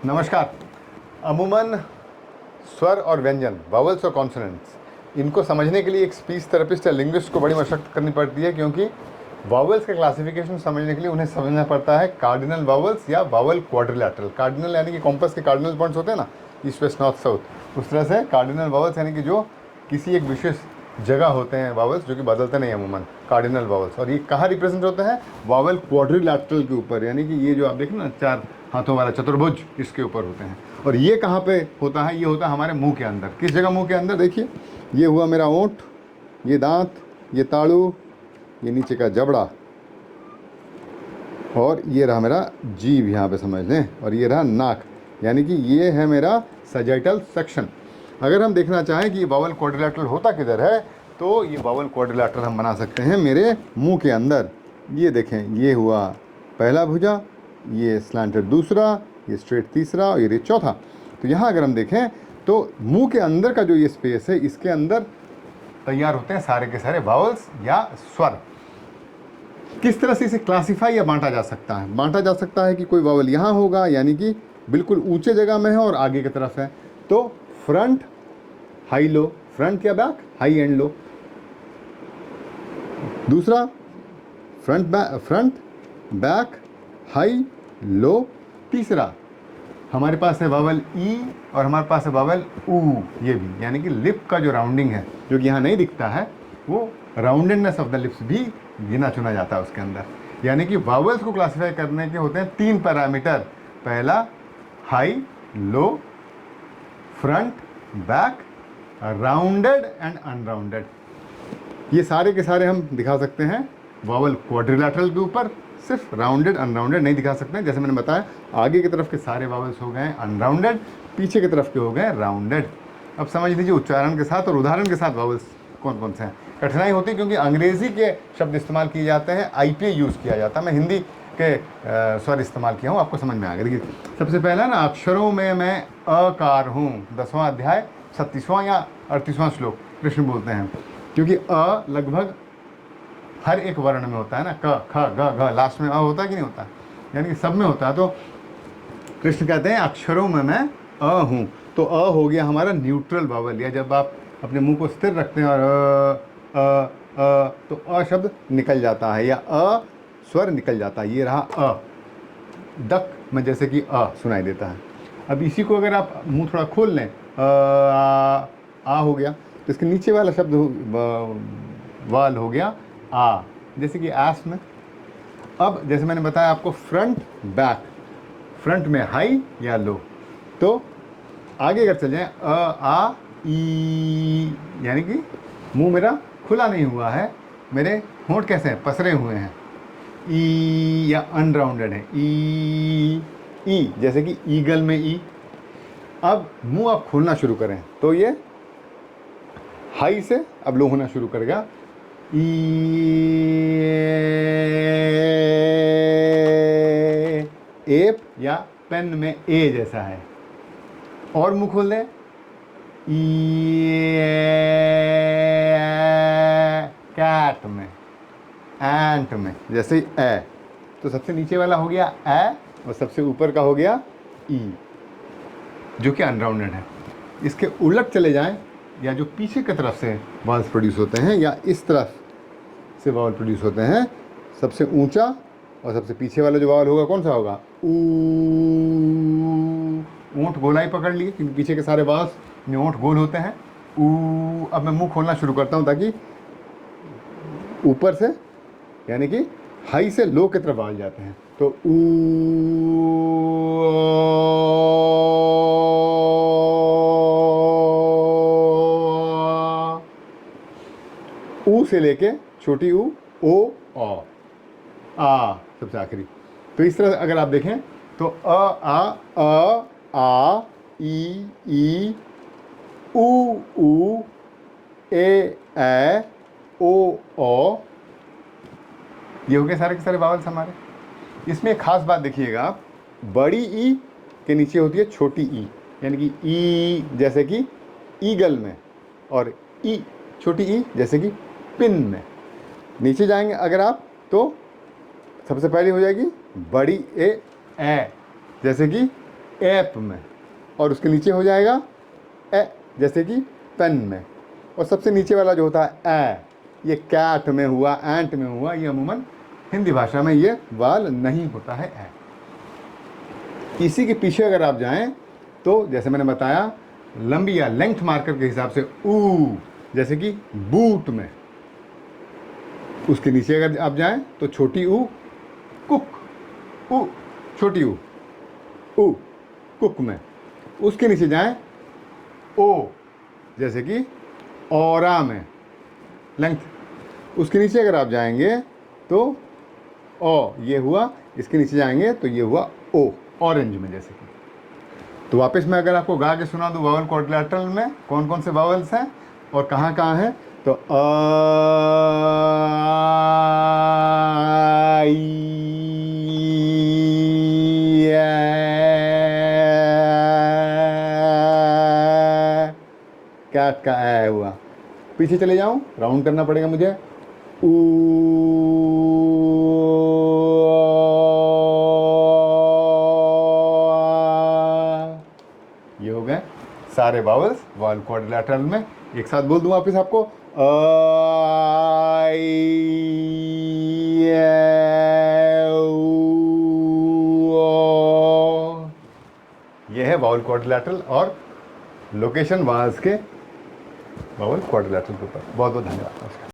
नमस्कार। अमूमन स्वर और व्यंजन, वावल्स और कॉन्सोनेंट्स, इनको समझने के लिए एक स्पीच थेरेपिस्ट या लिंग्विस्ट को बड़ी मशक्कत करनी पड़ती है, क्योंकि वावल्स के क्लासिफिकेशन समझने के लिए उन्हें समझना पड़ता है कार्डिनल वावल्स या वावल क्वाड्रिलैटरल। कार्डिनल यानी कि कॉम्पस के कार्डिनल पॉइंट्स होते हैं ना, ईस्ट वेस्ट नॉर्थ साउथ, उस तरह से कार्डिनल वावल्स यानी कि जो किसी एक विशेष जगह होते हैं वावल्स, जो कि बदलते नहीं अमूमन, कार्डिनल वावल्स। और ये कहाँ रिप्रेजेंट होते हैं? वावल क्वाड्रिलैटरल के ऊपर, यानी कि ये जो आप देखें ना, चार हाथों वाला चतुर्भुज, इसके ऊपर होते हैं। और ये कहाँ पे होता है? ये होता है हमारे मुंह के अंदर। किस जगह? मुंह के अंदर। देखिए, ये हुआ मेरा ओंठ, ये दांत, ये तालू, ये नीचे का जबड़ा, और ये रहा मेरा जीभ, यहाँ पे समझ लें, और ये रहा नाक, यानी कि ये है मेरा सजेटल सेक्शन। अगर हम देखना चाहें कि ये वावल क्वाड्रिलैटरल होता किधर है, तो ये वावल क्वाड्रिलैटरल हम बना सकते हैं मेरे मुंह के अंदर। ये देखें, ये हुआ पहला भुजा, ये स्लैंटेड दूसरा, ये स्ट्रेट तीसरा, और ये चौथा। तो यहाँ अगर हम देखें तो मुंह के अंदर का जो ये स्पेस है, इसके अंदर तैयार होते हैं सारे के सारे वावल्स या स्वर। किस तरह से इसे क्लासिफाई या बांटा जा सकता है? बांटा जा सकता है कि कोई वावल यहाँ होगा, यानी कि बिल्कुल ऊंचे जगह में है और आगे की तरफ है, तो फ्रंट हाई लो, फ्रंट या बैक, हाई एंड लो। दूसरा फ्रंट बैक हाई लो। तीसरा हमारे पास है वावल ई और हमारे पास है वावल ऊ, ये भी, यानी कि लिप का जो राउंडिंग है, जो कि यहाँ नहीं दिखता है, वो राउंडेडनेस ऑफ द लिप्स भी गिना चुना जाता है उसके अंदर। यानी कि वावल्स को क्लासिफाई करने के होते हैं 3 पैरामीटर। पहला high low, front back, rounded and unrounded. ये सारे के सारे हम दिखा सकते हैं वावल क्वाड्रिलैटरल के ऊपर। सिर्फ राउंडेड अनराउंडेड नहीं दिखा सकते हैं। जैसे मैंने बताया, आगे की तरफ के सारे वावल्स हो गए अनराउंडेड, पीछे की तरफ के हो गए राउंडेड। अब समझ लीजिए उच्चारण के साथ और उदाहरण के साथ वावल्स कौन कौन से हैं। कठिनाई होती है क्योंकि अंग्रेज़ी के शब्द इस्तेमाल किए जाते हैं, IPA यूज़ किया जाता है। मैं हिंदी के स्वर इस्तेमाल किया हूँ, आपको समझ में आ गया। देखिए, सबसे पहला ना, अक्षरों में मैं अकार हूँ, 10वां अध्याय 37वां या 38वां श्लोक कृष्ण बोलते हैं। क्योंकि अ लगभग हर एक वर्ण में होता है ना, क ख ग घ, लास्ट में अ होता है कि नहीं होता, यानी कि सब में होता है। तो कृष्ण कहते हैं अक्षरों में मैं अ हूँ। तो अ हो गया हमारा न्यूट्रल वावल, या जब आप अपने मुंह को स्थिर रखते हैं और तो अ शब्द निकल जाता है, या अ स्वर निकल जाता है। ये रहा अ, दक में जैसे कि अ सुनाई देता है। अब इसी को अगर आप मुंह थोड़ा खोल लें, आ हो गया, तो इसके नीचे वाला शब्द वाल हो गया आ, जैसे कि एस में। अब जैसे मैंने बताया आपको, फ्रंट बैक, फ्रंट में हाई या लो। तो आगे अगर चल जाए, अ आ ई, यानी कि मुंह मेरा खुला नहीं हुआ है, मेरे होंठ कैसे हैं? पसरे हुए हैं। ई या अनराउंडेड है, ई जैसे कि ईगल में ई। अब मुंह आप खोलना शुरू करें तो ये हाई से अब लो होना शुरू करेगा। ई, एप या पेन में ए जैसा है। और मुंह खोल दें, ई, कैट में, एंट में, जैसे ए। तो सबसे नीचे वाला हो गया ए और सबसे ऊपर का हो गया ई, जो कि अनराउंडेड है। इसके उलट चले जाएं, या जो पीछे की तरफ से वावल्स प्रोड्यूस होते हैं या इस तरफ से वावल प्रोड्यूस होते हैं, सबसे ऊंचा और सबसे पीछे वाला जो वावल होगा कौन सा होगा? ऊ। ऊंट गोलाई पकड़ लिए, क्योंकि पीछे के सारे वावल्स में ऊंट गोल होते हैं। ऊ। अब मैं मुंह खोलना शुरू करता हूँ ताकि ऊपर से, यानी कि हाई से लो की तरफ वावल जाते हैं। तो ऊ से लेके छोटी ऊ, ओ, आ सबसे आखिरी। तो इस तरह अगर आप देखें तो आ ई ऊ ए ओ, ये हो गए सारे के सारे वावल्स हमारे। इसमें एक खास बात देखिएगा आप, बड़ी ई के नीचे होती है छोटी ई, यानी कि ई जैसे कि ईगल में, और ई छोटी ई जैसे कि पिन में। नीचे जाएंगे अगर आप तो सबसे पहले हो जाएगी बड़ी ए, जैसे कि ऐप में, और उसके नीचे हो जाएगा ए, जैसे कि पेन में। और सबसे नीचे वाला जो होता है ए, ये कैट में हुआ, एंट में हुआ, ये अमूमन हिंदी भाषा में ये वाल नहीं होता है ए। इसी के पीछे अगर आप जाएं तो जैसे मैंने बताया लंबी या लेंथ मार्कर के हिसाब से ऊ, जैसे कि बूट में। उसके नीचे अगर आप जाएं तो छोटी ऊ कुक, ऊ छोटी ऊ कुक में। उसके नीचे जाएं ओ, जैसे कि औरा में, लेंथ। उसके नीचे अगर आप जाएंगे तो ओ ये हुआ, इसके नीचे जाएंगे तो ये हुआ ओ, ऑरेंज में जैसे कि। तो वापस मैं अगर आपको गा के सुना दूं वावल क्वाड्रिलेटरल में कौन कौन से वावल्स हैं और कहाँ कहाँ हैं, तो आई, कैट का ए हुआ। पीछे चले जाऊं, राउंड करना पड़ेगा मुझे, ऊ, ये हो गए सारे वावल्स वावल क्वाड्रिलेटरल में। एक साथ बोल दूं वापस आपको, आई, ये है वावल क्वाड्रिलेटरल और लोकेशन वावल्स के वावल क्वाड्रिलेटरल के ऊपर। बहुत बहुत धन्यवाद।